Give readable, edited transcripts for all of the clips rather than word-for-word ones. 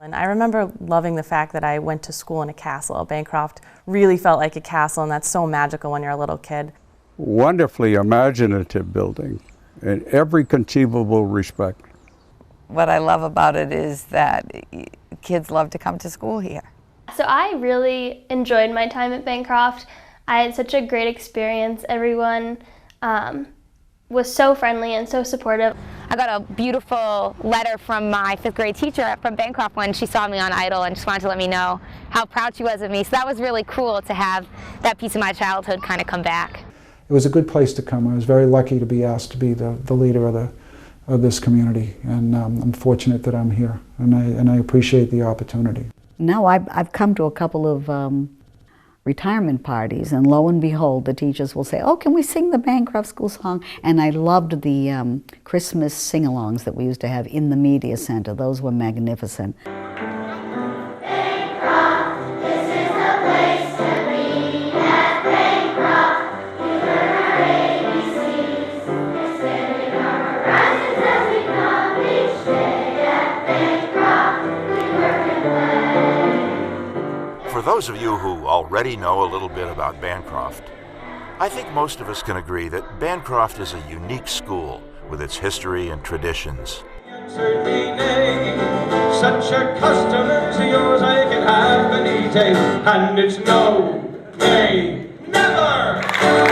And I remember loving the fact that I went to school in a castle. Bancroft really felt like a castle, and that's so magical when you're a little kid. Wonderfully imaginative building in every conceivable respect. What I love about it is that kids love to come to school here. So I really enjoyed my time at Bancroft. I had such a great experience. Everyone was so friendly and so supportive. I got a beautiful letter from my 5th grade teacher from Bancroft when she saw me on Idol and just wanted to let me know how proud she was of me. So that was really cool to have that piece of my childhood kind of come back. It was a good place to come. I was very lucky to be asked to be the leader of this community, and I'm fortunate that I'm here, and I appreciate the opportunity. Now I've come to a couple of retirement parties, and lo and behold, the teachers will say, "Oh, can we sing the Bancroft School song?" And I loved the Christmas sing-alongs that we used to have in the media center. Those were magnificent. For those of you who already know a little bit about Bancroft, I think most of us can agree that Bancroft is a unique school with its history and traditions. Such a customer's yours I can have any day, and it's no, nay, never! No,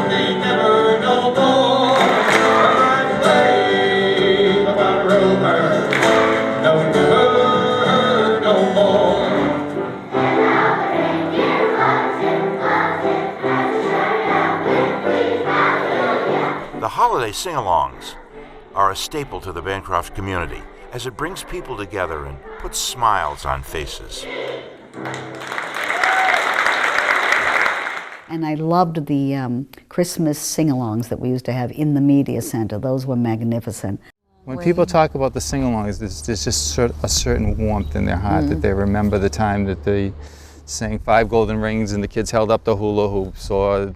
nay, never, no more. I play about rumor. No, never, no more. The holiday sing-alongs are a staple to the Bancroft community as it brings people together and puts smiles on faces. And I loved the Christmas sing-alongs that we used to have in the media center. Those were magnificent. When people talk about the sing-alongs, there's just a certain warmth in their heart that they remember the time that they sang 5 Golden Rings and the kids held up the hula hoop, saw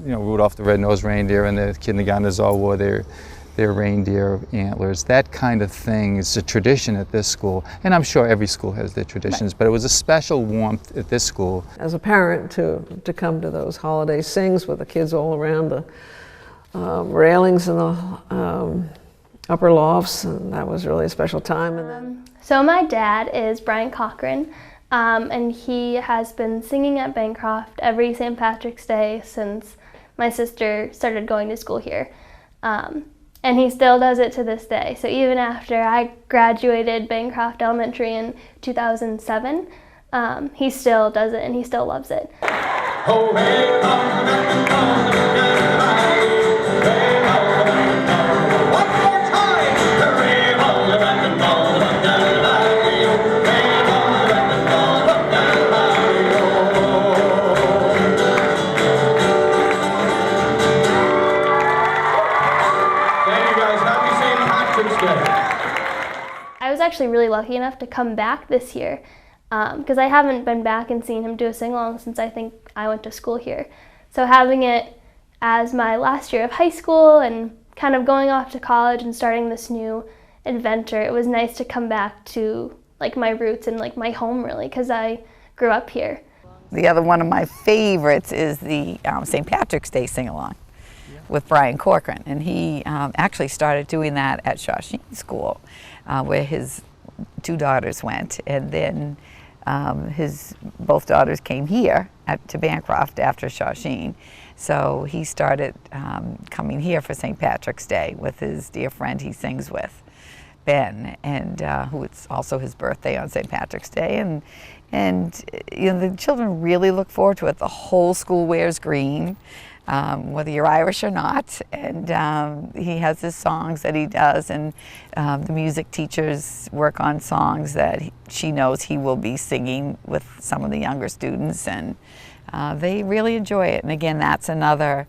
Rudolph the Red-Nosed Reindeer, and the kindergartners all wore their reindeer antlers. That kind of thing is a tradition at this school, and I'm sure every school has their traditions, but it was a special warmth at this school. As a parent, to come to those holiday sings with the kids all around the railings and the upper lofts, and that was really a special time. And then, so my dad is Brian Cochran, and he has been singing at Bancroft every St. Patrick's Day since my sister started going to school here. And he still does it to this day. So even after I graduated Bancroft Elementary in 2007, he still does it and he still loves it. I was actually really lucky enough to come back this year because I haven't been back and seen him do a sing-along since I think I went to school here. So having it as my last year of high school and kind of going off to college and starting this new adventure, it was nice to come back to like my roots and like my home really, because I grew up here. The other one of my favorites is the St. Patrick's Day sing-along with Brian Corcoran, and he actually started doing that at Shawsheen School, where his 2 daughters went, and then his both daughters came here to Bancroft after Shawsheen. So he started coming here for St. Patrick's Day with his dear friend he sings with, Ben, and who it's also his birthday on St. Patrick's Day, and the children really look forward to it. The whole school wears green, whether you're Irish or not, and he has his songs that he does, and the music teachers work on songs that she knows he will be singing with some of the younger students, and they really enjoy it. And again, that's another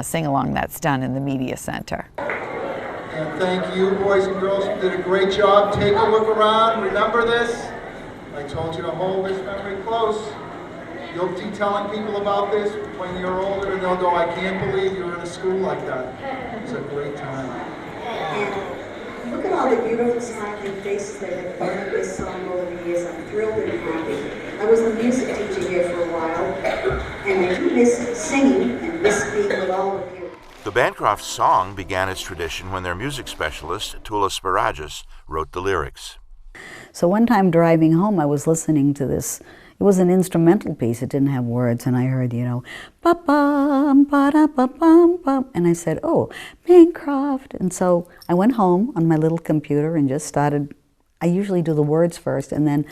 sing-along that's done in the Media Center. And thank you, boys and girls. You did a great job. Take a look around. Remember this. I told you to hold this memory close. You'll be telling people about this when you're older, and they'll go, I can't believe you were in a school like that. It's a great time. Look at all the the beautiful smiling faces that have learned this song over the years, I'm thrilled and happy. I was a music teacher here for a while, and I do miss singing and miss being with all of you. The Bancroft song began its tradition when their music specialist, Tula Sparagus, wrote the lyrics. So one time driving home, I was listening to this. It was an instrumental piece. It didn't have words, and I heard, you know, ba-bum, ba-da-ba-bum-bum, and I said, oh, Bancroft. And so I went home on my little computer and just started. I usually do the words first and then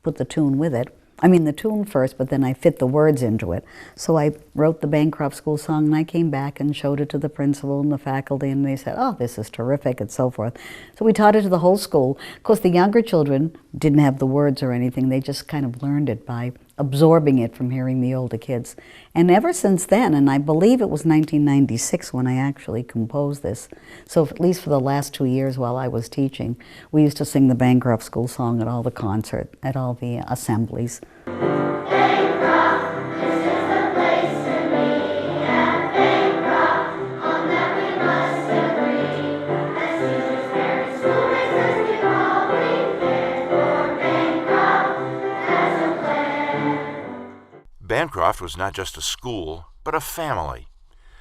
put the tune with it. I mean the tune first, but then I fit the words into it. So I wrote the Bancroft School song, and I came back and showed it to the principal and the faculty, and they said, oh, this is terrific, and so forth. So we taught it to the whole school. Of course, the younger children didn't have the words or anything. They just kind of learned it by absorbing it from hearing the older kids. And ever since then, and I believe it was 1996 when I actually composed this, so at least for the last 2 years while I was teaching, we used to sing the Bancroft School song at all the concerts, at all the assemblies. Bancroft, this is the place to be. At Bancroft, on that we must agree. As teachers, parents, school racers, we all prepare for Bancroft as a plan. Bancroft was not just a school, but a family.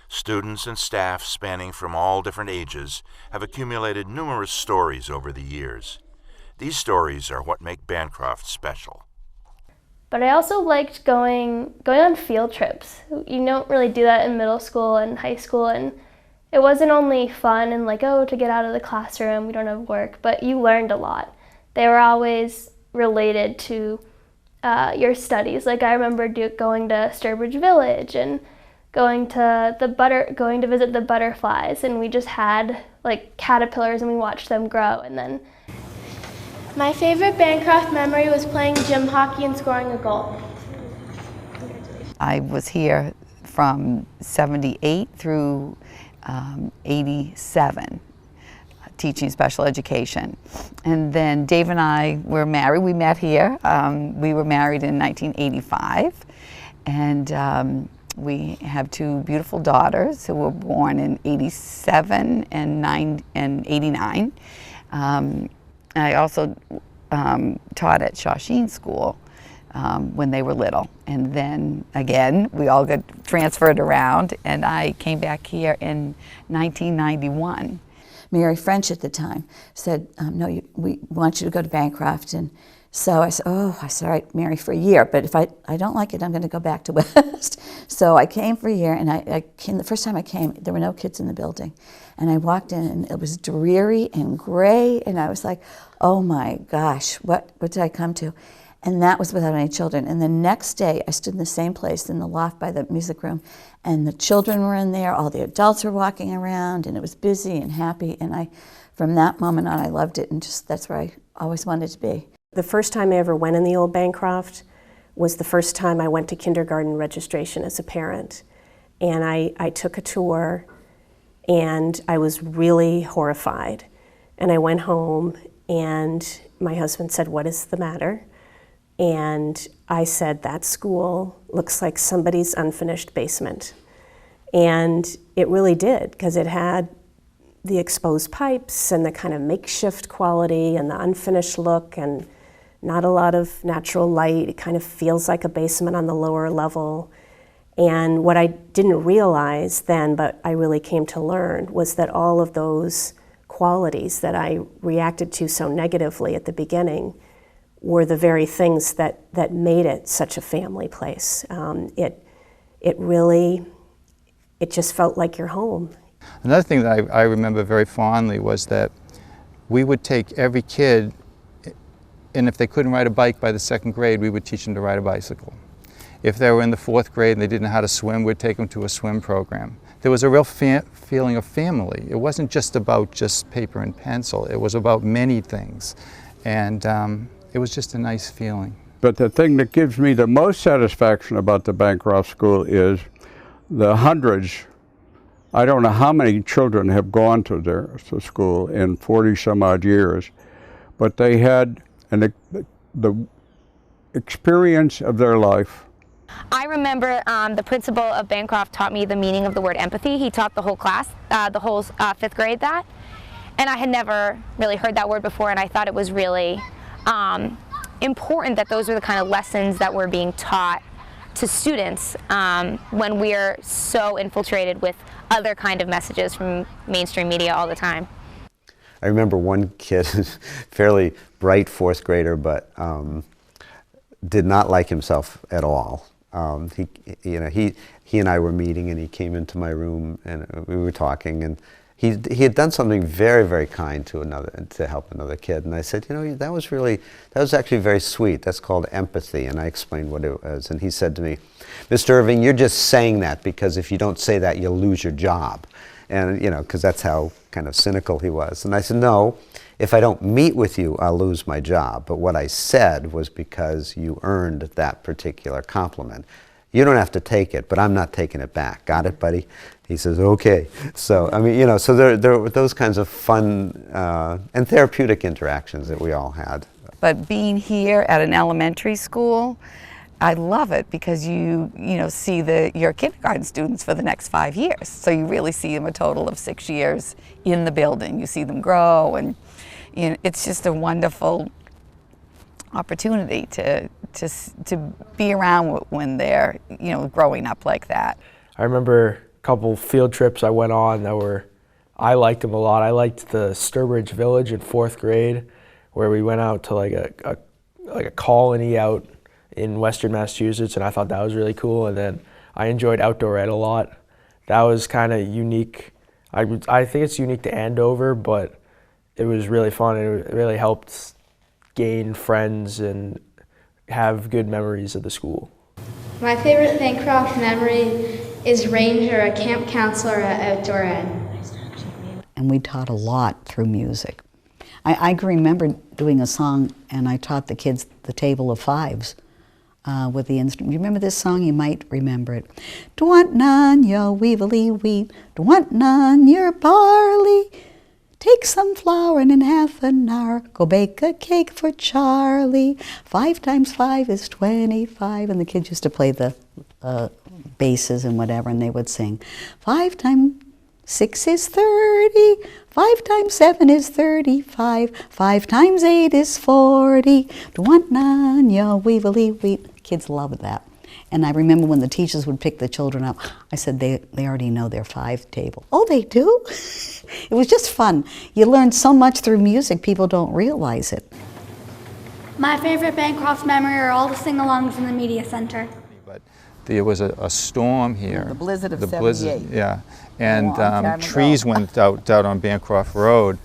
Students and staff spanning from all different ages have accumulated numerous stories over the years. These stories are what make Bancroft special. But I also liked going on field trips. You don't really do that in middle school and high school, and it wasn't only fun and like, oh, to get out of the classroom, we don't have work, but you learned a lot. They were always related to your studies. Like I remember going to Sturbridge Village and going to visit the butterflies, and we just had like caterpillars and we watched them grow. And then my favorite Bancroft memory was playing gym hockey and scoring a goal. I was here from 78 through 87, teaching special education. And then Dave and I were married. We met here. We were married in 1985. And we have two beautiful daughters who were born in 87 and 89. I also taught at Shawsheen School when they were little. And then again, we all got transferred around, and I came back here in 1991. Mary French at the time said, no, we want you to go to Bancroft. And so I said, all right, Mary, for a year, but if I don't like it, I'm going to go back to West. So I came for a year, and I came, the first time I came, there were no kids in the building. And I walked in, and it was dreary and gray, and I was like, oh my gosh, what did I come to? And that was without any children. And the next day, I stood in the same place in the loft by the music room, and the children were in there, all the adults were walking around, and it was busy and happy. And from that moment on, I loved it, and just that's where I always wanted to be. The first time I ever went in the old Bancroft was the first time I went to kindergarten registration as a parent. And I took a tour, and I was really horrified. And I went home, and my husband said, "What is the matter?" And I said, "That school looks like somebody's unfinished basement." And it really did, because it had the exposed pipes and the kind of makeshift quality and the unfinished look and not a lot of natural light. It kind of feels like a basement on the lower level. And what I didn't realize then, but I really came to learn, was that all of those qualities that I reacted to so negatively at the beginning were the very things that made it such a family place. It just felt like your home. Another thing that I remember very fondly was that we would take every kid, and if they couldn't ride a bike by the second grade, we would teach them to ride a bicycle. If they were in the fourth grade and they didn't know how to swim, we'd take them to a swim program. There was a real feeling of family. It wasn't just about just paper and pencil. It was about many things. And it was just a nice feeling. But the thing that gives me the most satisfaction about the Bancroft School is the hundreds. I don't know how many children have gone to their school in 40 some odd years, but they had the experience of their life. I remember the principal of Bancroft taught me the meaning of the word empathy. He taught the whole class, the whole fifth grade that. And I had never really heard that word before, and I thought it was really important that those were the kind of lessons that were being taught to students when we're so infiltrated with other kind of messages from mainstream media all the time. I remember one kid, fairly bright fourth grader, but did not like himself at all. He and I were meeting, and he came into my room, and we were talking, and he had done something very, very kind to help another kid. And I said, you know, that was actually very sweet. That's called empathy. And I explained what it was. And he said to me, Mr. Irving, you're just saying that because if you don't say that, you'll lose your job. And, you know, because that's how kind of cynical he was. And I said, no, if I don't meet with you, I'll lose my job. But what I said was because you earned that particular compliment. You don't have to take it, but I'm not taking it back. Got it, buddy? He says, okay. So, I mean, you know, so there were those kinds of fun and therapeutic interactions that we all had. But being here at an elementary school, I love it because you see your kindergarten students for the next 5 years. So you really see them a total of 6 years in the building. You see them grow, and you know, it's just a wonderful opportunity to be around when they're growing up like that. I remember a couple field trips I went on I liked them a lot. I liked the Sturbridge Village in 4th grade, where we went out to like a colony out in Western Massachusetts, and I thought that was really cool. And then I enjoyed outdoor ed a lot. That was kind of unique. I think it's unique to Andover, but it was really fun. It really helped gain friends and have good memories of the school. My favorite Bancroft memory is ranger, a camp counselor at Outdoor Ed. And we taught a lot through music. I can remember doing a song, and I taught the kids the table of fives with the instrument. You remember this song? You might remember it. "Dwant none your weevily wheat, dwant none your barley. Take some flour and in half an hour, go bake a cake for Charlie. 5 times 5 is 25. And the kids used to play the basses and whatever, and they would sing. 5 times 6 is 30. 5 times 7 is 35. 5 times 8 is 40. Dwant none your weevily wheat. Kids loved that. And I remember when the teachers would pick the children up, I said, they already know their 5 table. Oh, they do? It was just fun. You learn so much through music, people don't realize it. My favorite Bancroft memory are all the sing-alongs in the media center. But there was a storm here. The blizzard of '78. Yeah, and trees went out on Bancroft Road,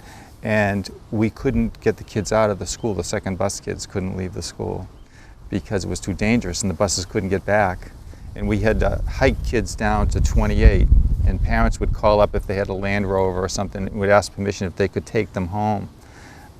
and we couldn't get the kids out of the school. The second bus kids couldn't leave the school because it was too dangerous and the buses couldn't get back. And we had to hike kids down to 28, and parents would call up if they had a Land Rover or something, and would ask permission if they could take them home.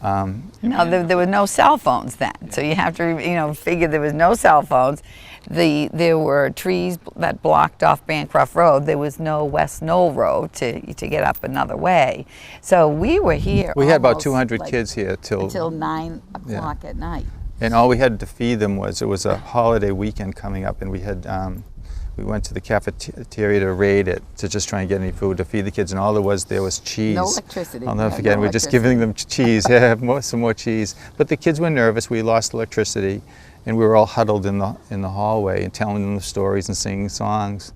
There were no cell phones then, so you have to figure there was no cell phones. There were trees that blocked off Bancroft Road. There was no West Knoll Road to get up another way. So we were here. We had about 200 kids here until 9 o'clock at night. And all we had to feed them it was a holiday weekend coming up, and we went to the cafeteria to raid it to just try and get any food to feed the kids, and all there was cheese. No electricity. I'll never forget. We're just giving them cheese. Yeah, some more cheese. But the kids were nervous. We lost electricity, and we were all huddled in the hallway and telling them the stories and singing songs.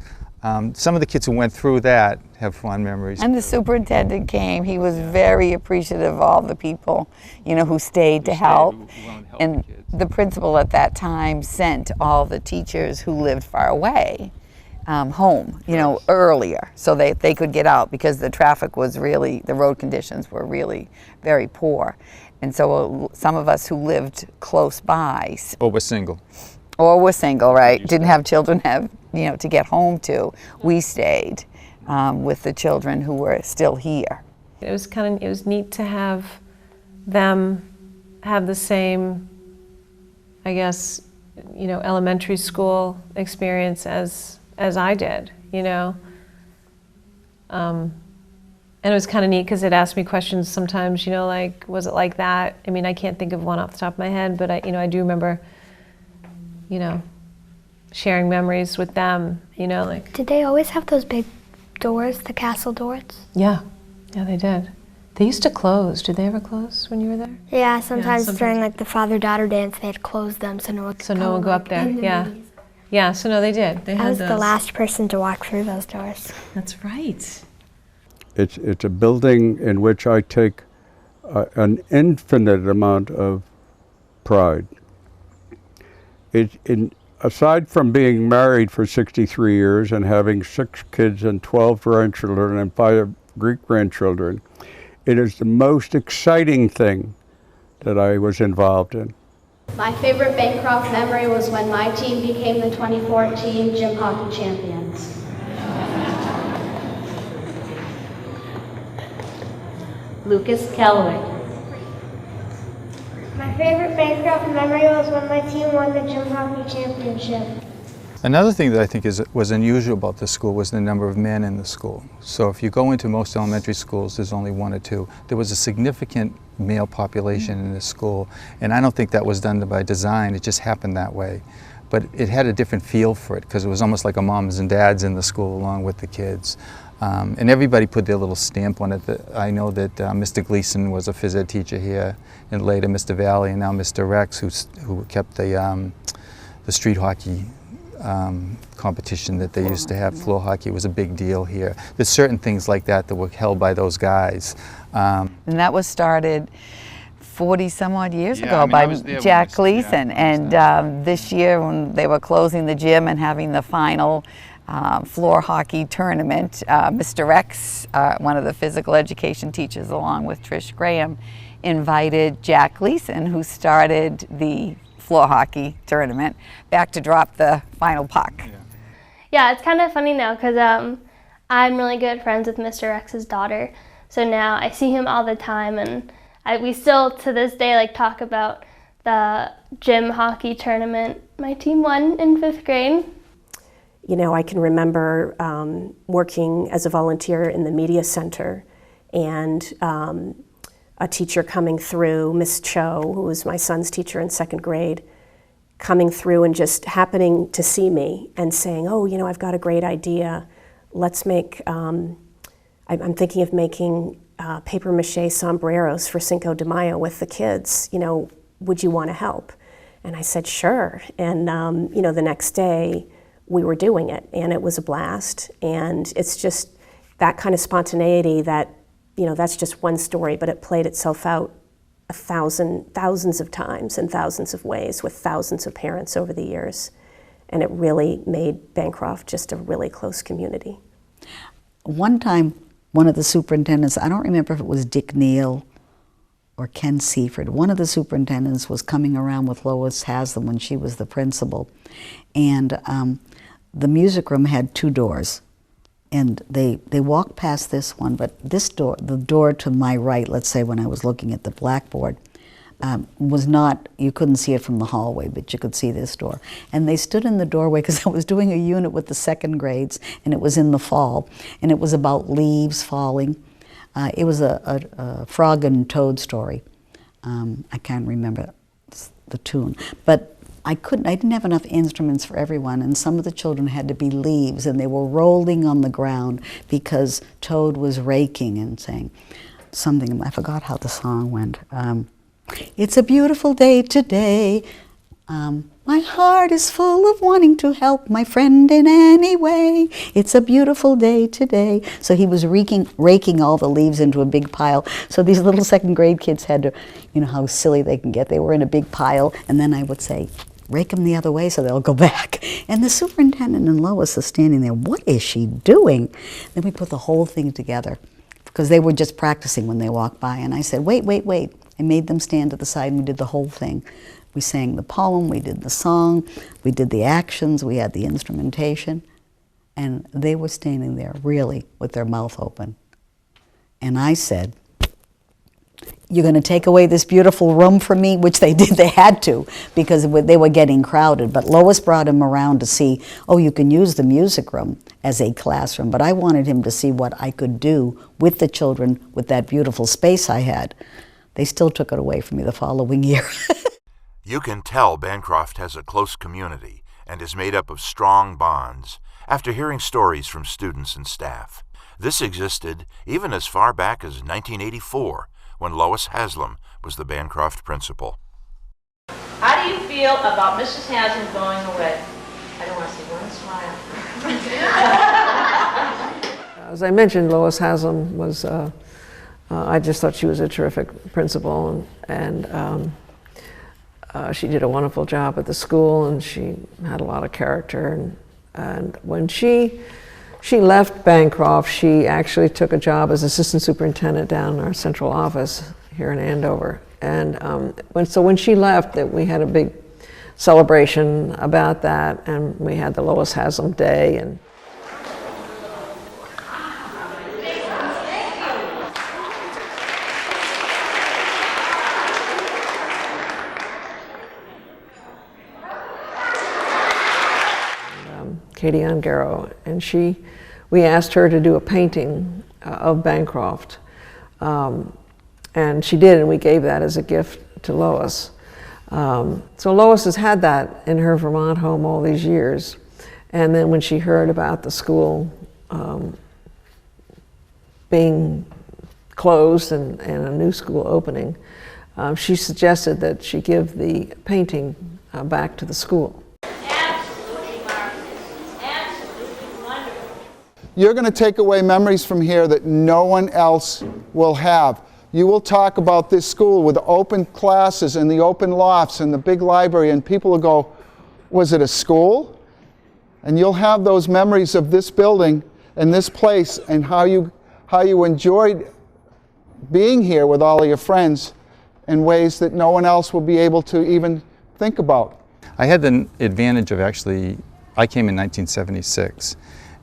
Some of the kids who went through that have fond memories. And the superintendent came. He was very appreciative of all the people, who stayed to help. And the principal at that time sent all the teachers who lived far away home, earlier, so they could get out, because the traffic was the road conditions were really very poor. And so some of us who lived close by. Or were single. Or were single, right? Didn't have children to get home to. We stayed with the children who were still here. It was neat to have them have the same, I guess, elementary school experience as I did, And it was kind of neat because it asked me questions sometimes, like, was it like that? I mean, I can't think of one off the top of my head, but I do remember, sharing memories with them, like. Did they always have those big doors, the castle doors? Yeah, they did. They used to close. Did they ever close when you were there? Yeah, sometimes during like the father-daughter dance, they'd close them so no one could go up there. Yeah. Yeah, so no, they did. They I had was those. the last person to walk through those doors. That's right. It's a building in which I take an infinite amount of pride. Aside from being married for 63 years and having 6 kids and 12 grandchildren and 5 great-grandchildren, it is the most exciting thing that I was involved in. My favorite Bancroft memory was when my team became the 2014 gym hockey champions. Lucas Kellaway. My favorite Bancroft memory was when my team won the gym hockey championship. Another thing that I think was unusual about this school was the number of men in the school. So if you go into most elementary schools, there's only 1 or 2. There was a significant male population in this school, and I don't think that was done by design. It just happened that way. But it had a different feel for it because it was almost like a moms and dads in the school along with the kids. And everybody put their little stamp on it. I know that Mr. Gleason was a phys ed teacher here, and later Mr. Valley, and now Mr. Rex, who kept the street hockey competition that they used to have. Floor hockey was a big deal here. There's certain things like that that were held by those guys. And that was started 40 some odd years ago by Jack Gleason. And this year when they were closing the gym and having the final floor hockey tournament, Mr. Rex, one of the physical education teachers along with Trish Graham, invited Jack Gleason, who started the floor hockey tournament, back to drop the final puck. Yeah, it's kind of funny now because I'm really good friends with Mr. Rex's daughter. So now I see him all the time, and we still to this day like talk about the gym hockey tournament my team won in 5th grade. You know, I can remember working as a volunteer in the media center, and a teacher coming through, Miss Cho, who was my son's teacher in 2nd grade, coming through and just happening to see me and saying, oh, you know, I've got a great idea. Let's make, I'm thinking of making paper mache sombreros for Cinco de Mayo with the kids. You know, would you want to help? And I said, sure. And, you know, the next day we were doing it, and it was a blast. And it's just that kind of spontaneity that, you know, that's just one story, but it played itself out thousands of times in thousands of ways with thousands of parents over the years. And it really made Bancroft just a really close community. One time, one of the superintendents, I don't remember if it was Dick Neal or Ken Seaford, one of the superintendents was coming around with Lois Haslam when she was the principal. And the music room had 2 doors. And they walked past this one, but this door, the door to my right, let's say when I was looking at the blackboard, was not, you couldn't see it from the hallway, but you could see this door. And they stood in the doorway because I was doing a unit with the 2nd grades, and it was in the fall, and it was about leaves falling. It was a frog and toad story. I can't remember the tune, but I didn't have enough instruments for everyone, and some of the children had to be leaves, and they were rolling on the ground because Toad was raking and saying something. I forgot how the song went. It's a beautiful day today. My heart is full of wanting to help my friend in any way. It's a beautiful day today. So he was raking all the leaves into a big pile. So these little 2nd grade kids had to, you know how silly they can get. They were in a big pile, and then I would say, rake them the other way so they'll go back. And the superintendent and Lois are standing there, what is she doing? Then we put the whole thing together because they were just practicing when they walked by. And I said, wait. I made them stand to the side and we did the whole thing. We sang the poem, we did the song, we did the actions, we had the instrumentation. And they were standing there really with their mouth open. And I said, you're going to take away this beautiful room from me, which they did, they had to, because they were getting crowded. But Lois brought him around to see, oh, you can use the music room as a classroom. But I wanted him to see what I could do with the children with that beautiful space I had. They still took it away from me the following year. You can tell Bancroft has a close community and is made up of strong bonds after hearing stories from students and staff. This existed even as far back as 1984, when Lois Haslam was the Bancroft principal. How do you feel about Mrs. Haslam going away? I don't want to see one smile. As I mentioned, Lois Haslam was, I just thought she was a terrific principal, and she did a wonderful job at the school, and she had a lot of character. And when she left Bancroft, she actually took a job as assistant superintendent down in our central office here in Andover. And when she left, we had a big celebration about that, and we had the Lois Haslam Day. And Katie Ongaro, and we asked her to do a painting of Bancroft, and she did, and we gave that as a gift to Lois. So Lois has had that in her Vermont home all these years, and then when she heard about the school being closed and a new school opening, she suggested that she give the painting back to the school. You're going to take away memories from here that no one else will have. You will talk about this school with open classes and the open lofts and the big library, and people will go, was it a school? And you'll have those memories of this building and this place and how you enjoyed being here with all of your friends in ways that no one else will be able to even think about. I had the advantage of I came in 1976.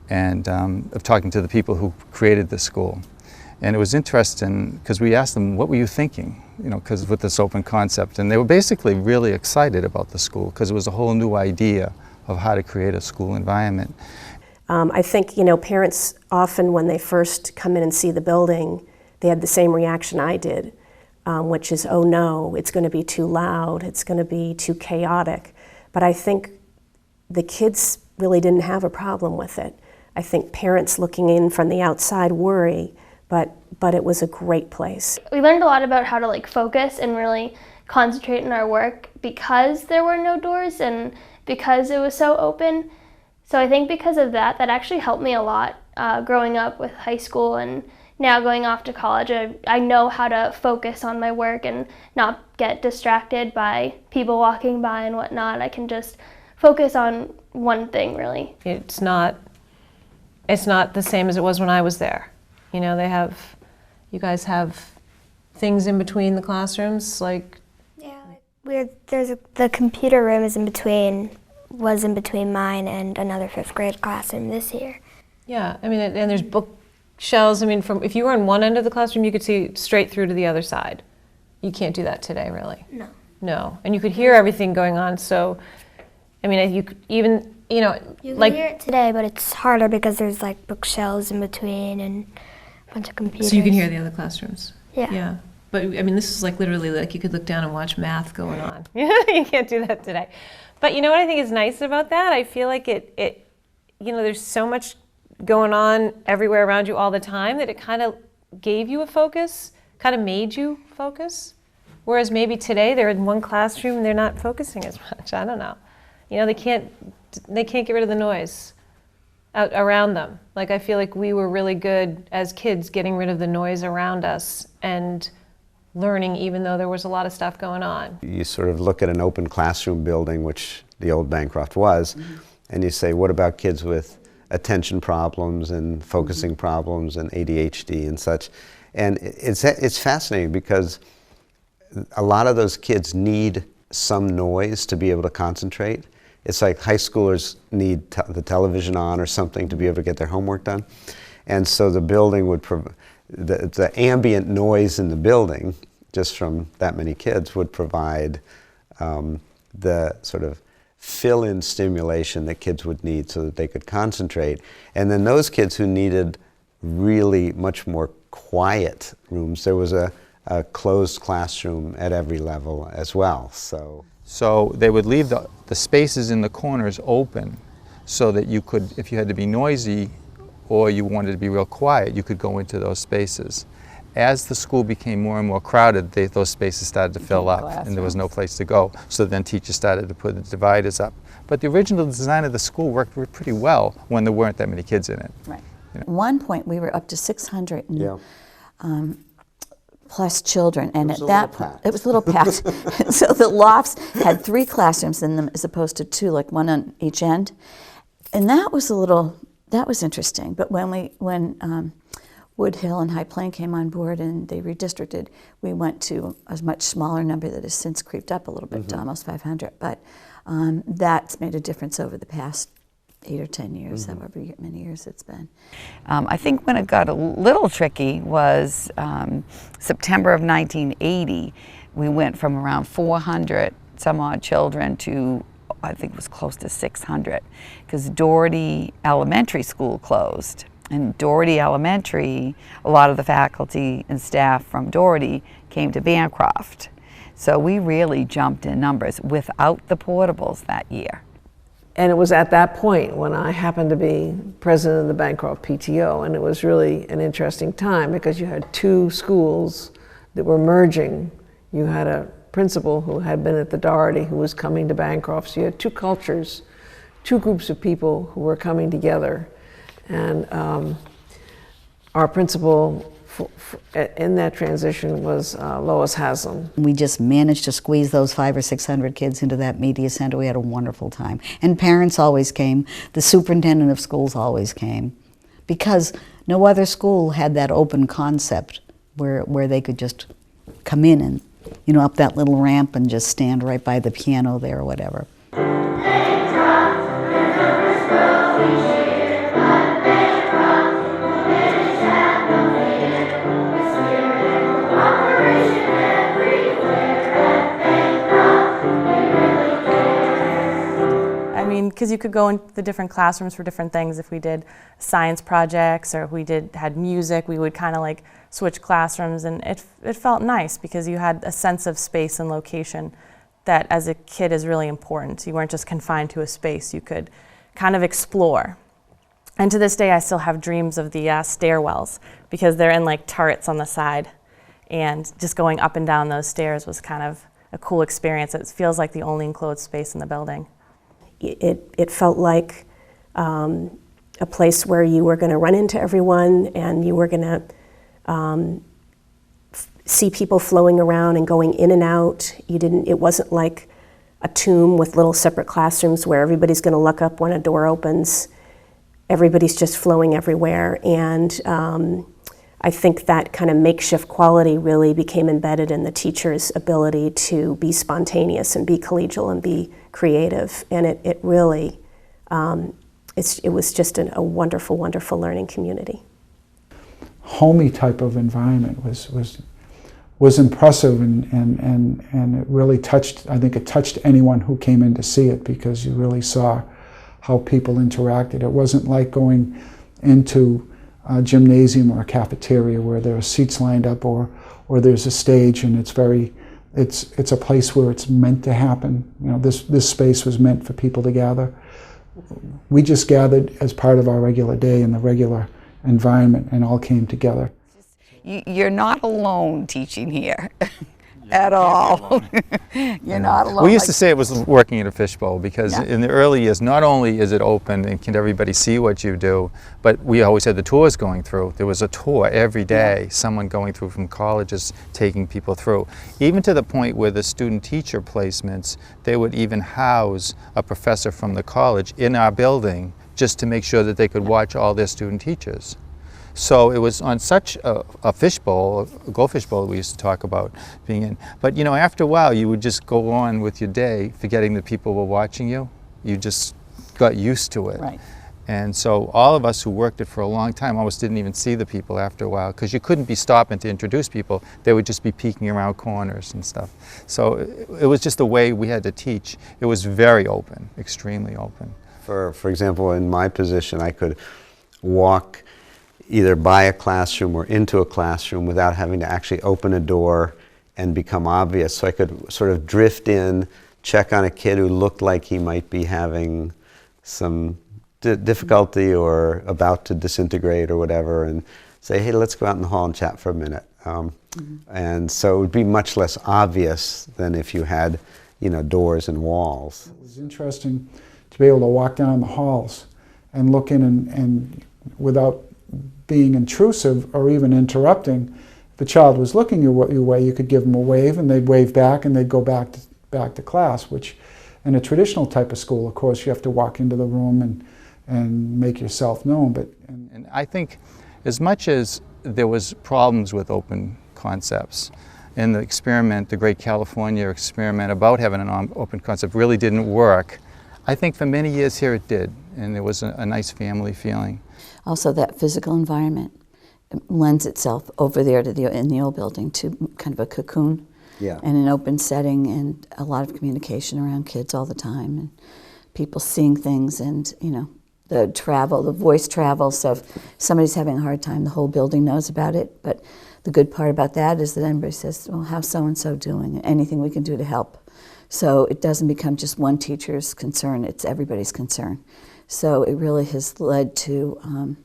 And of talking to the people who created the school. And it was interesting because we asked them, what were you thinking? Because with this open concept. And they were basically really excited about the school because it was a whole new idea of how to create a school environment. I think, parents often when they first come in and see the building, they had the same reaction I did, which is, oh no, it's going to be too loud, it's going to be too chaotic. But I think the kids really didn't have a problem with it. I think parents looking in from the outside worry, but it was a great place. We learned a lot about how to focus and really concentrate in our work because there were no doors and because it was so open. So I think because of that actually helped me a lot growing up with high school, and now going off to college, I know how to focus on my work and not get distracted by people walking by and whatnot. I can just focus on one thing, really. It's not the same as it was when I was there. You guys have things in between the classrooms, the computer room was in between mine and another 5th grade classroom this year. Yeah, and there's bookshelves. If you were on one end of the classroom, you could see straight through to the other side. You can't do that today, really. No, and you could hear everything going on. So, you could even. You can hear it today, but it's harder because there's bookshelves in between and a bunch of computers. So you can hear the other classrooms? Yeah. Yeah. But this is literally you could look down and watch math going on. You can't do that today. But what I think is nice about that? I feel like it there's so much going on everywhere around you all the time that it kind of gave you a focus, kind of made you focus. Whereas maybe today they're in one classroom and they're not focusing as much. I don't know. They can't get rid of the noise out around them. I feel like we were really good as kids getting rid of the noise around us and learning even though there was a lot of stuff going on. You sort of look at an open classroom building, which the old Bancroft was, and you say, what about kids with attention problems and focusing problems and ADHD and such? And it's fascinating because a lot of those kids need some noise to be able to concentrate. It's like high schoolers need the television on or something to be able to get their homework done. And so the building would provide, the ambient noise in the building, just from that many kids, would provide the sort of fill-in stimulation that kids would need so that they could concentrate. And then those kids who needed really much more quiet rooms, there was a closed classroom at every level as well. So they would leave the spaces in the corners open so that you could, if you had to be noisy or you wanted to be real quiet, you could go into those spaces. As the school became more and more crowded, those spaces started to fill up, and there was no place to go. So then teachers started to put the dividers up. But the original design of the school worked pretty well when there weren't that many kids in it. Right. At one point, we were up to 600 plus children, and at that point, it was a little packed. So the lofts had 3 classrooms in them as opposed to 2, like one on each end. And that was interesting. But when Wood Hill and High Plain came on board and they redistricted, we went to a much smaller number that has since creeped up a little bit to almost 500. But that's made a difference over the past 8 or 10 years, however many years it's been. I think when it got a little tricky was September of 1980. We went from around 400 some odd children to, I think it was close to 600, because Doherty Elementary School closed. And Doherty Elementary, a lot of the faculty and staff from Doherty came to Bancroft. So we really jumped in numbers without the portables that year. And it was at that point when I happened to be president of the Bancroft PTO, and it was really an interesting time because you had 2 schools that were merging. You had a principal who had been at the Doherty who was coming to Bancroft. So you had 2 cultures, 2 groups of people who were coming together. And our principal in that transition was Lois Haslam. We just managed to squeeze those 500 or 600 kids into that media center. We had a wonderful time. And parents always came. The superintendent of schools always came. Because no other school had that open concept where they could just come in and, you know, up that little ramp and just stand right by the piano there or whatever. Because you could go into the different classrooms for different things. If we did science projects or if we had music, we would kind of like switch classrooms, and it felt nice because you had a sense of space and location that as a kid is really important. You weren't just confined to a space, you could kind of explore. And to this day I still have dreams of the stairwells because they're in like turrets on the side, and just going up and down those stairs was kind of a cool experience. It feels like the only enclosed space in the building. It felt like a place where you were going to run into everyone and you were going to see people flowing around and going in and out. It wasn't like a tomb with little separate classrooms where everybody's going to look up when a door opens. Everybody's just flowing everywhere. And I think that kind of makeshift quality really became embedded in the teacher's ability to be spontaneous and be collegial and be creative. And it really, it was just a wonderful, wonderful learning community. Homey type of environment was impressive, and it really touched, I think it touched anyone who came in to see it, because you really saw how people interacted. It wasn't like going into a gymnasium or a cafeteria where there are seats lined up or there's a stage, and it's a place where it's meant to happen. You know, this space was meant for people to gather. We just gathered as part of our regular day in the regular environment and all came together. You're not alone teaching here. At all. You're not alone. We used to say it was working in a fishbowl, because in the early years, not only is it open and can everybody see what you do, but we always had the tours going through. There was a tour every day, someone going through from colleges taking people through. Even to the point where the student-teacher placements, they would even house a professor from the college in our building just to make sure that they could watch all their student-teachers. So it was on such a fishbowl, a goldfish bowl we used to talk about being in. But you know, after a while you would just go on with your day forgetting that people were watching you. You just got used to it. Right. And so all of us who worked it for a long time almost didn't even see the people after a while, because you couldn't be stopping to introduce people. They would just be peeking around corners and stuff. So it was just the way we had to teach. It was very open, extremely open. For example, in my position, I could walk either by a classroom or into a classroom without having to actually open a door and become obvious. So I could sort of drift in, check on a kid who looked like he might be having some difficulty or about to disintegrate or whatever, and say, hey, let's go out in the hall and chat for a minute. And so it would be much less obvious than if you had, you know, doors and walls. It was interesting to be able to walk down the halls and look in and without being intrusive or even interrupting, if the child was looking your way, you could give them a wave and they'd wave back and they'd go back to class, which in a traditional type of school, of course, you have to walk into the room and make yourself known. And I think as much as there was problems with open concepts, and the experiment, the Great California experiment about having an open concept really didn't work, I think for many years here it did, and there was a nice family feeling. Also, that physical environment lends itself over there to in the old building to kind of a cocoon and an open setting, and a lot of communication around kids all the time, and people seeing things, and you know, the travel, the voice travel. So if somebody's having a hard time, the whole building knows about it. But the good part about that is that everybody says, well, how's so-and-so doing? Anything we can do to help. So it doesn't become just one teacher's concern, it's everybody's concern. So it really has led to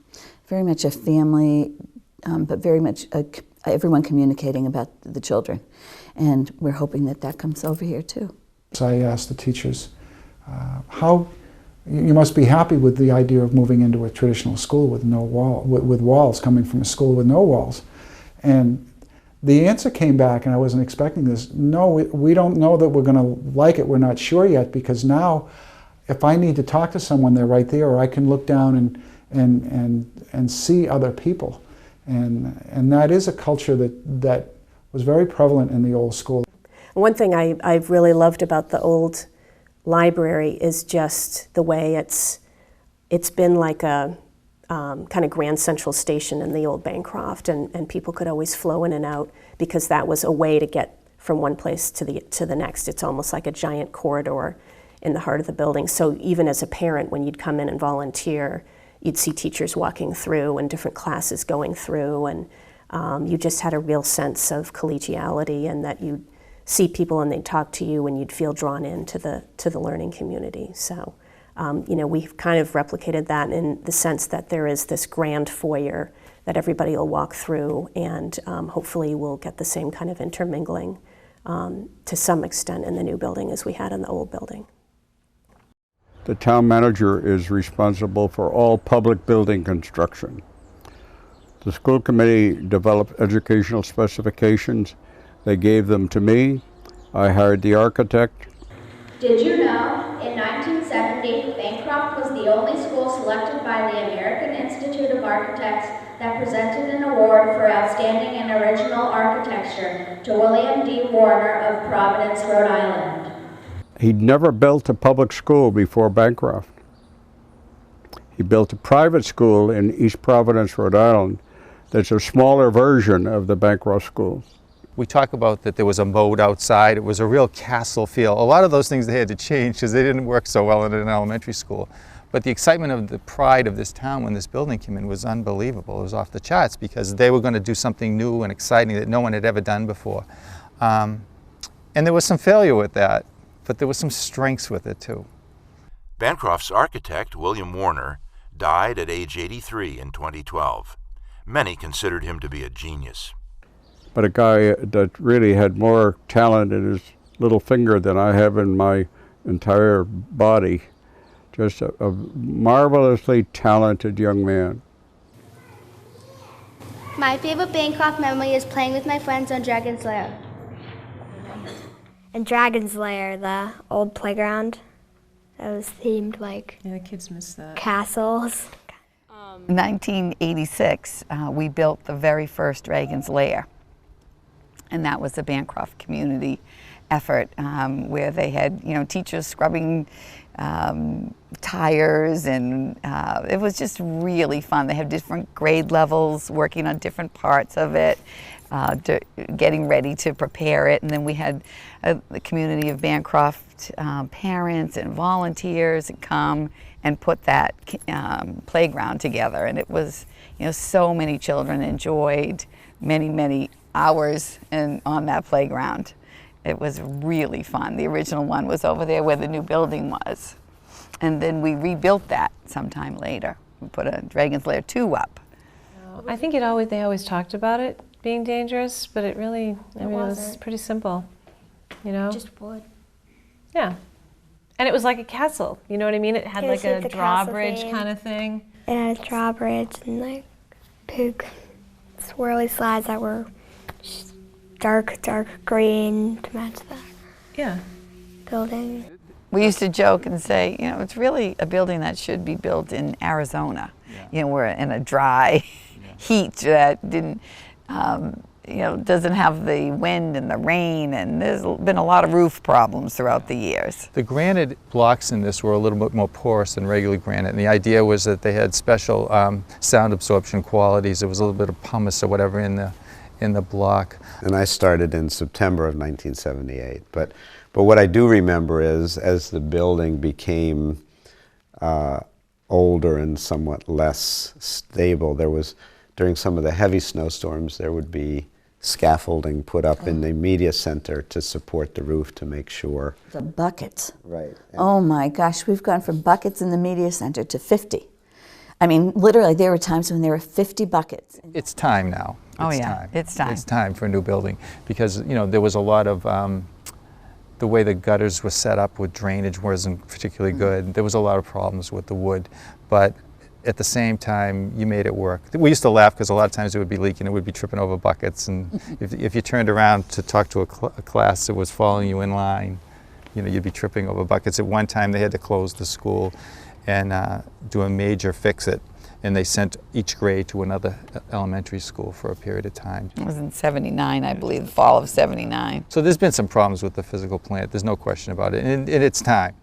very much a family, but very much everyone communicating about the children. And we're hoping that that comes over here too. So I asked the teachers, how, you must be happy with the idea of moving into a traditional school with no with walls, coming from a school with no walls. And the answer came back, and I wasn't expecting this, no, we don't know that we're going to like it, we're not sure yet, because now if I need to talk to someone, they're right there, or I can look down and see other people. And that is a culture that was very prevalent in the old school. One thing I've really loved about the old library is just the way it's been like a kind of Grand Central Station in the old Bancroft, and people could always flow in and out because that was a way to get from one place to the next. It's almost like a giant corridor in the heart of the building. So even as a parent, when you'd come in and volunteer, you'd see teachers walking through and different classes going through, and you just had a real sense of collegiality, and that you'd see people and they'd talk to you and you'd feel drawn into the learning community. So you know, we've kind of replicated that in the sense that there is this grand foyer that everybody will walk through, and hopefully we'll get the same kind of intermingling to some extent in the new building as we had in the old building. The town manager is responsible for all public building construction. The school committee developed educational specifications. They gave them to me. I hired the architect. Did you know, in 1970, Bancroft was the only school selected by the American Institute of Architects that presented an award for outstanding and original architecture to William D. Warner of Providence, Rhode Island. He'd never built a public school before Bancroft. He built a private school in East Providence, Rhode Island, that's a smaller version of the Bancroft school. We talk about that there was a moat outside. It was a real castle feel. A lot of those things they had to change because they didn't work so well in an elementary school. But the excitement of the pride of this town when this building came in was unbelievable. It was off the charts because they were going to do something new and exciting that no one had ever done before. And there was some failure with that, but there was some strengths with it too. Bancroft's architect, William Warner, died at age 83 in 2012. Many considered him to be a genius. But a guy that really had more talent in his little finger than I have in my entire body. Just a marvelously talented young man. My favorite Bancroft memory is playing with my friends on Dragon's Lair. And Dragon's Lair, the old playground, that was themed like the kids miss that. Castles. 1986, we built the very first Dragon's Lair. And that was a Bancroft community effort where they had, you know, teachers scrubbing tires, and it was just really fun. They had different grade levels working on different parts of it, getting ready to prepare it. And then we had the community of Bancroft parents and volunteers come and put that playground together. And it was, you know, so many children enjoyed many hours on that playground. It was really fun. The original one was over there where the new building was. And then we rebuilt that sometime later. We put a Dragon's Lair 2 up. I think they always talked about it being dangerous, but it really, it was pretty simple, you know? Just wood. Yeah. And it was like a castle, you know what I mean? It had like a drawbridge kind of thing. It had a drawbridge and like big swirly slides that were dark green to match that building. We used to joke and say, you know, it's really a building that should be built in Arizona. You know, we're in a dry heat that didn't, you know, doesn't have the wind and the rain, and there's been a lot of roof problems throughout the years. The granite blocks in this were a little bit more porous than regular granite, and the idea was that they had special sound absorption qualities. There was a little bit of pumice or whatever in the block. And I started in September of 1978. But what I do remember is, as the building became older and somewhat less stable, there was, during some of the heavy snowstorms, there would be scaffolding put up in the media center to support the roof to make sure. The buckets. Right. Oh my gosh, we've gone from buckets in the media center to 50. I mean, literally, there were times when there were 50 buckets. It's time now. It's time. It's time for a new building, because, you know, there was a lot of, the way the gutters were set up with drainage wasn't particularly good. There was a lot of problems with the wood, but at the same time, you made it work. We used to laugh because a lot of times it would be leaking, it would be tripping over buckets, and if you turned around to talk to a class that was following you in line, you know, you'd be tripping over buckets. At one time, they had to close the school and do a major fix-it, and they sent each grade to another elementary school for a period of time. It was in '79, I believe, the fall of '79. So there's been some problems with the physical plant, there's no question about it, and it's time.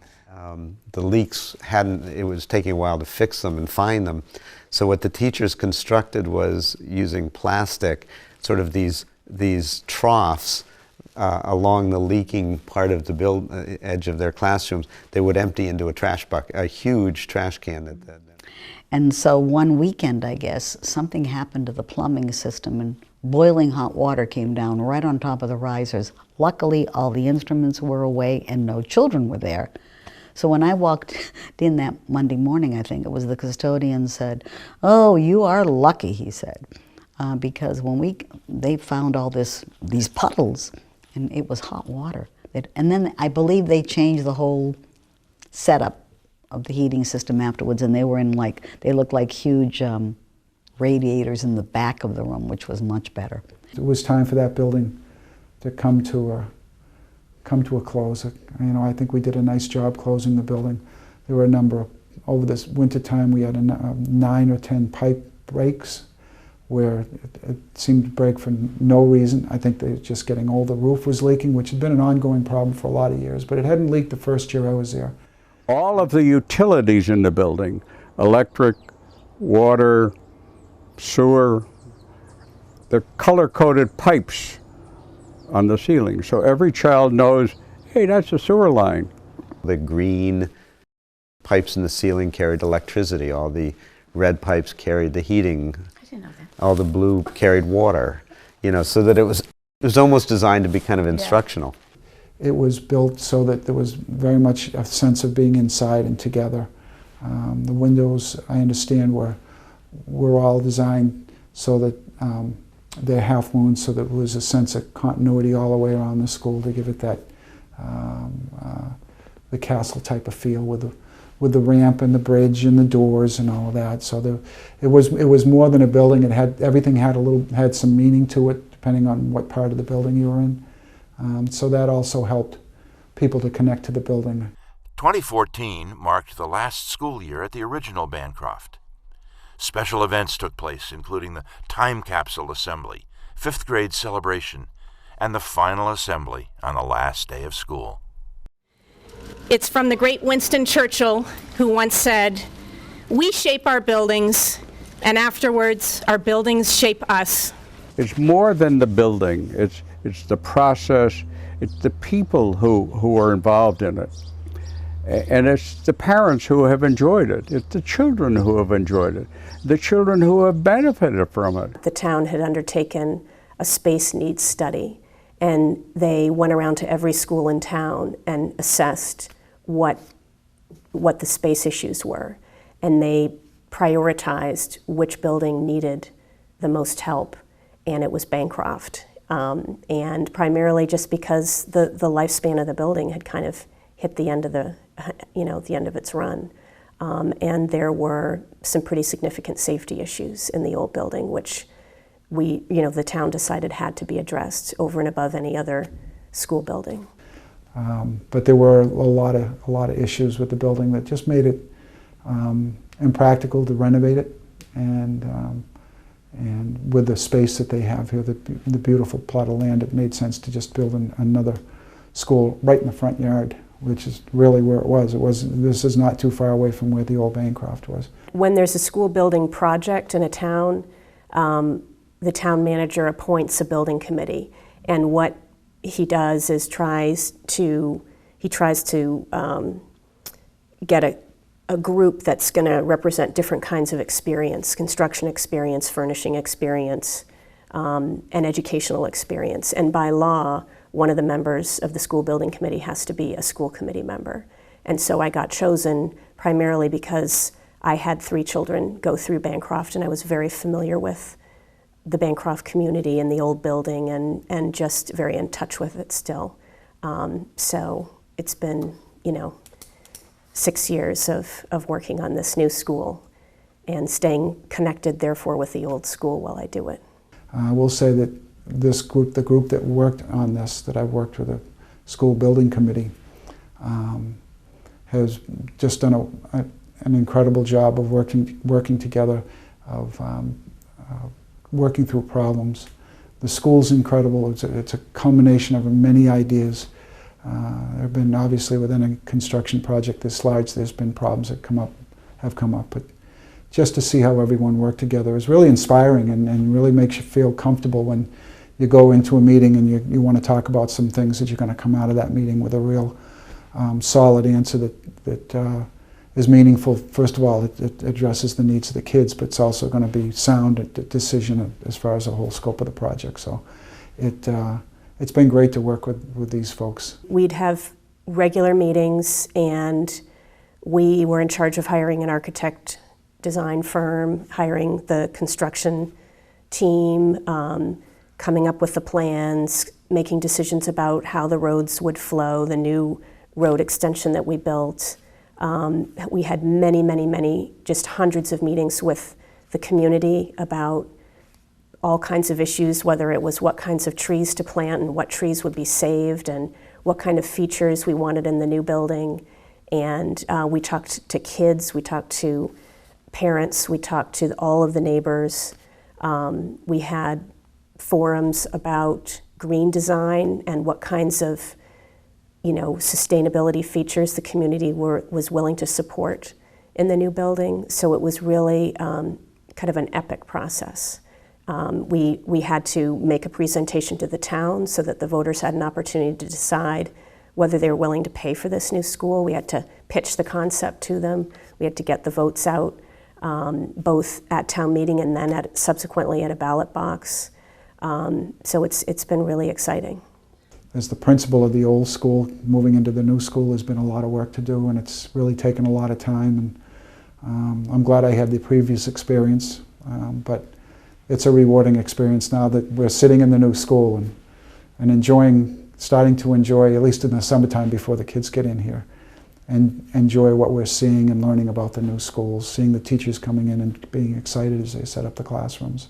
The leaks it was taking a while to fix them and find them. So what the teachers constructed was using plastic, sort of these troughs along the leaking part of the edge of their classrooms. They would empty into a trash bucket, a huge trash can. And so one weekend, I guess, something happened to the plumbing system and boiling hot water came down right on top of the risers. Luckily, all the instruments were away and no children were there. So when I walked in that Monday morning, I think it was, the custodian said, "Oh, you are lucky," he said, because when they found all these puddles, and it was hot water. And then I believe they changed the whole setup of the heating system afterwards, and they were in they looked like huge radiators in the back of the room, which was much better. It was time for that building to come to a close. You know, I think we did a nice job closing the building. There were a number of, over this winter time, we had 9 or 10 pipe breaks where it seemed to break for no reason. I think they were just getting old. The roof was leaking, which had been an ongoing problem for a lot of years, but it hadn't leaked the first year I was there. All of the utilities in the building, electric, water, sewer, they're color-coded pipes on the ceiling, so every child knows, hey, that's a sewer line. The green pipes in the ceiling carried electricity. All the red pipes carried the heating. I didn't know that. All the blue carried water. You know, so that it was almost designed to be kind of instructional. It was built so that there was very much a sense of being inside and together. The windows, I understand, were all designed so that they're half moon, so that there was a sense of continuity all the way around the school to give it that the castle type of feel with the ramp and the bridge and the doors and all of that. So it was more than a building. Everything had some meaning to it, depending on what part of the building you were in. So that also helped people to connect to the building. 2014 marked the last school year at the original Bancroft. Special events took place, including the time capsule assembly, 5th grade celebration, and the final assembly on the last day of school. It's from the great Winston Churchill, who once said, "We shape our buildings, and afterwards our buildings shape us." It's more than the building. It's the process. It's the people who are involved in it. And it's the parents who have enjoyed it. It's the children who have enjoyed it. The children who have benefited from it. The town had undertaken a space needs study, and they went around to every school in town and assessed what what the space issues were, and they prioritized which building needed the most help, and it was Bancroft. And primarily just because the lifespan of the building had kind of hit the end of the end of its run. And there were some pretty significant safety issues in the old building, which the town decided had to be addressed over and above any other school building. But there were a lot of issues with the building that just made it impractical to renovate it, and with the space that they have here, the beautiful plot of land, it made sense to just build another school right in the front yard, which is really where it was. This is not too far away from where the old Bancroft was. When there's a school building project in a town, the town manager appoints a building committee, and what he does is tries to get a group that's going to represent different kinds of experience: construction experience, furnishing experience, and educational experience. And by law, one of the members of the school building committee has to be a school committee member. And so I got chosen primarily because I had 3 children go through Bancroft, and I was very familiar with the Bancroft community and the old building, and just very in touch with it still. So it's been, 6 years of working on this new school and staying connected, therefore, with the old school while I do it. I will say that this group, the group that worked on this, that I've worked with, the school building committee, has just done an incredible job of working together, of working through problems. The school's incredible. It's a culmination of many ideas. There have been, obviously, within a construction project this large, there's been problems that have come up, but just to see how everyone worked together is really inspiring, and really makes you feel comfortable when you go into a meeting and you want to talk about some things, that you're going to come out of that meeting with a real solid answer that is meaningful. First of all, it addresses the needs of the kids, but it's also going to be sound decision as far as the whole scope of the project. So it's been great to work with these folks. We'd have regular meetings, and we were in charge of hiring an architect design firm, hiring the construction team, coming up with the plans, making decisions about how the roads would flow, the new road extension that we built. We had many, just hundreds of meetings with the community about all kinds of issues, whether it was what kinds of trees to plant and what trees would be saved and what kind of features we wanted in the new building. And we talked to kids, we talked to parents, we talked to all of the neighbors. We had forums about green design and what kinds of sustainability features the community was willing to support in the new building. So it was really kind of an epic process. We had to make a presentation to the town so that the voters had an opportunity to decide whether they were willing to pay for this new school. We had to pitch the concept to them. We had to get the votes out, both at town meeting and then subsequently at a ballot box. So it's been really exciting. As the principal of the old school, moving into the new school has been a lot of work to do, and it's really taken a lot of time. And I'm glad I had the previous experience, but it's a rewarding experience now that we're sitting in the new school and starting to enjoy, at least in the summertime before the kids get in here, and enjoy what we're seeing and learning about the new schools, seeing the teachers coming in and being excited as they set up the classrooms.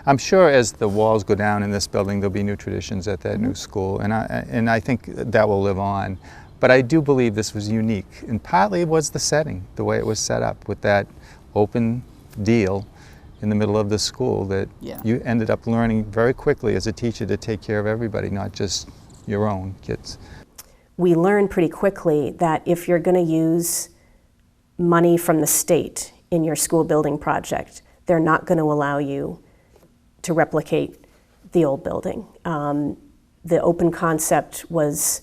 I'm sure as the walls go down in this building, there'll be new traditions at that new school, and I think that will live on. But I do believe this was unique, and partly it was the setting, the way it was set up with that open deal in the middle of the school that you ended up learning very quickly as a teacher to take care of everybody, not just your own kids. We learned pretty quickly that if you're going to use money from the state in your school building project, they're not going to allow you to replicate the old building. The open concept was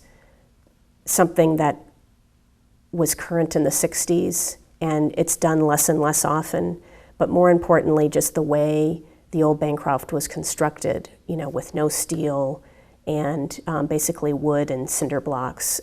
something that was current in the 60s, and it's done less and less often. But more importantly, just the way the old Bancroft was constructed, with no steel and basically wood and cinder blocks.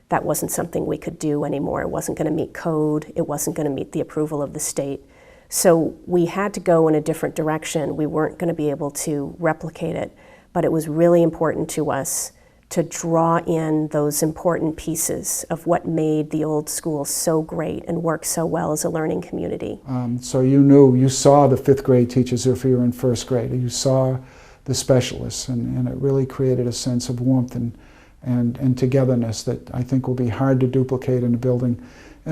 that wasn't something we could do anymore. It wasn't going to meet code. It wasn't going to meet the approval of the state. So we had to go in a different direction. We weren't going to be able to replicate it, but it was really important to us to draw in those important pieces of what made the old school so great and work so well as a learning community. So you saw the 5th grade teachers if you were in 1st grade. You saw the specialists, and it really created a sense of warmth and togetherness that I think will be hard to duplicate in a building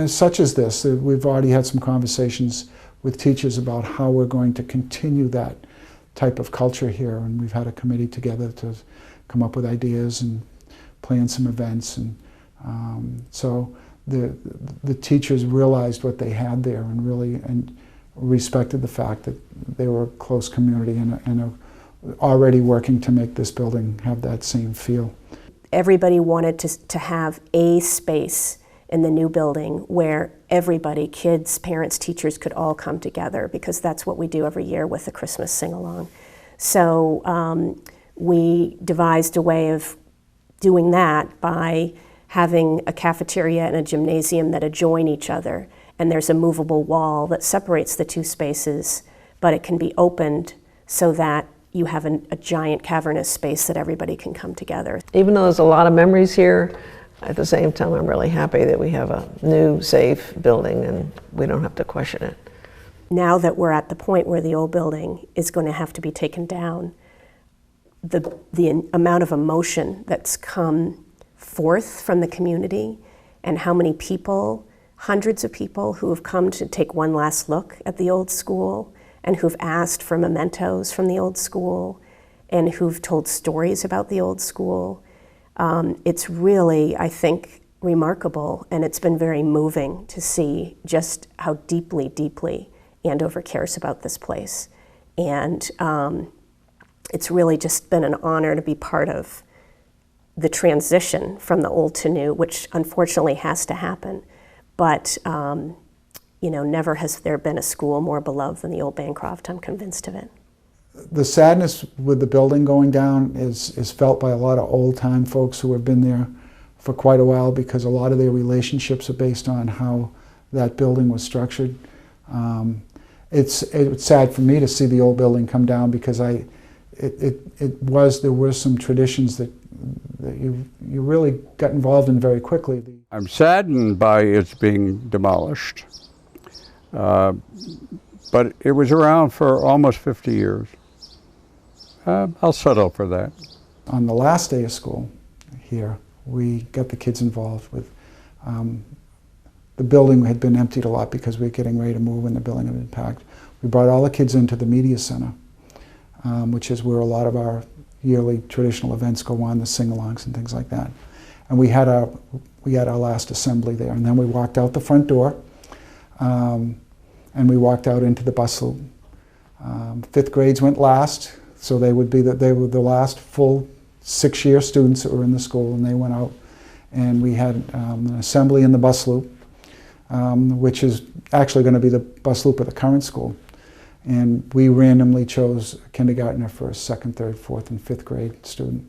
such as this. We've already had some conversations with teachers about how we're going to continue that type of culture here, and we've had a committee together to come up with ideas and plan some events, and so the teachers realized what they had there and really respected the fact that they were a close community and are already working to make this building have that same feel. Everybody wanted to have a space in the new building where everybody, kids, parents, teachers, could all come together, because that's what we do every year with the Christmas sing-along. So we devised a way of doing that by having a cafeteria and a gymnasium that adjoin each other, and there's a movable wall that separates the two spaces, but it can be opened so that you have a giant cavernous space that everybody can come together. Even though there's a lot of memories here, at the same time I'm really happy that we have a new, safe building and we don't have to question it. Now that we're at the point where the old building is going to have to be taken down, the amount of emotion that's come forth from the community, and how many people, hundreds of people who have come to take one last look at the old school, and who've asked for mementos from the old school, and who've told stories about the old school. It's really, I think, remarkable, and it's been very moving to see just how deeply, deeply Andover cares about this place. And it's really just been an honor to be part of the transition from the old to new, which unfortunately has to happen. But never has there been a school more beloved than the old Bancroft. I'm convinced of it. The sadness with the building going down is felt by a lot of old-time folks who have been there for quite a while, because a lot of their relationships are based on how that building was structured. It's sad for me to see the old building come down, because there were some traditions that you really got involved in very quickly. I'm saddened by its being demolished, but it was around for almost 50 years. I'll settle for that. On the last day of school here, we got the kids involved with, the building had been emptied a lot because we were getting ready to move and the building had been packed. We brought all the kids into the media center, which is where a lot of our yearly traditional events go on, the sing-alongs and things like that. And we had our last assembly there, and then we walked out the front door, and we walked out into the bus loop. 5th grades went last, so they were the last full 6-year students that were in the school, and they went out, and we had an assembly in the bus loop, which is actually going to be the bus loop of the current school. And we randomly chose a kindergartner for a 2nd, 3rd, 4th, and 5th grade student.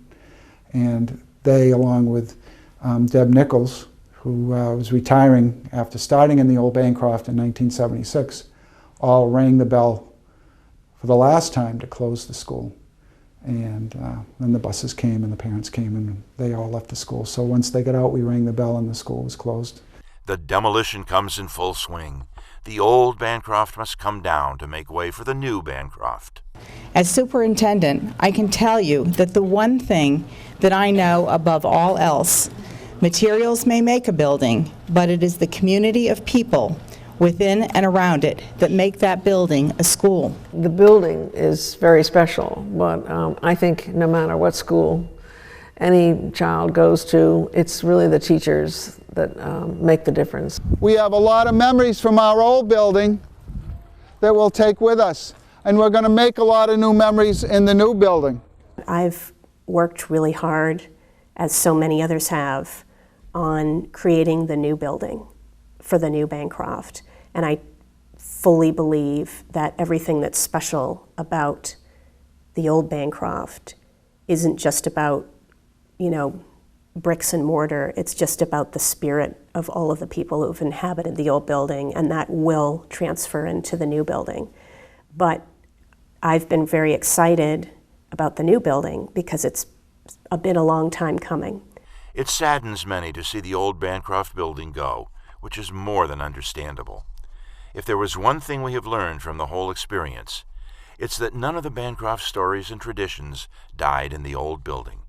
And they, along with Deb Nichols, who was retiring after starting in the old Bancroft in 1976, all rang the bell for the last time to close the school. And then the buses came and the parents came and they all left the school. So once they got out, we rang the bell and the school was closed. The demolition comes in full swing. The old Bancroft must come down to make way for the new Bancroft. As superintendent, I can tell you that the one thing that I know above all else, materials may make a building, but it is the community of people within and around it that make that building a school. The building is very special, but I think no matter what school any child goes to, it's really the teachers that make the difference. We have a lot of memories from our old building that we'll take with us, and we're going to make a lot of new memories in the new building. I've worked really hard, as so many others have, on creating the new building for the new Bancroft, and I fully believe that everything that's special about the old Bancroft isn't just about, bricks and mortar. It's just about the spirit of all of the people who've inhabited the old building, and that will transfer into the new building. But I've been very excited about the new building because it's been a long time coming. It saddens many to see the old Bancroft building go, which is more than understandable. If there was one thing we have learned from the whole experience, it's that none of the Bancroft stories and traditions died in the old building.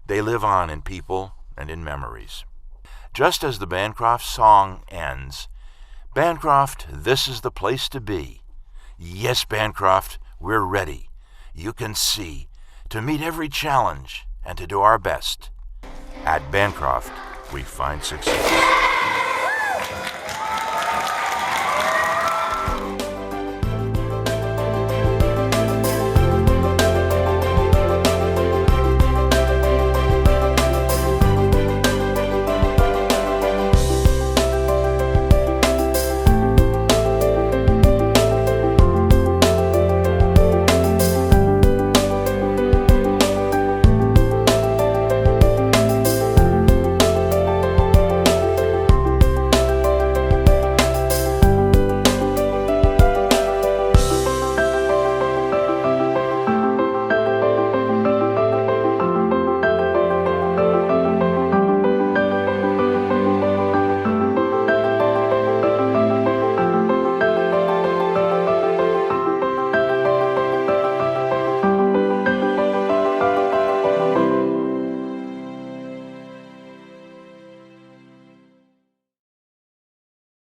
They live on in people and in memories. Just as the Bancroft song ends, Bancroft, this is the place to be. Yes, Bancroft, we're ready. You can see, to meet every challenge and to do our best. At Bancroft, we find success.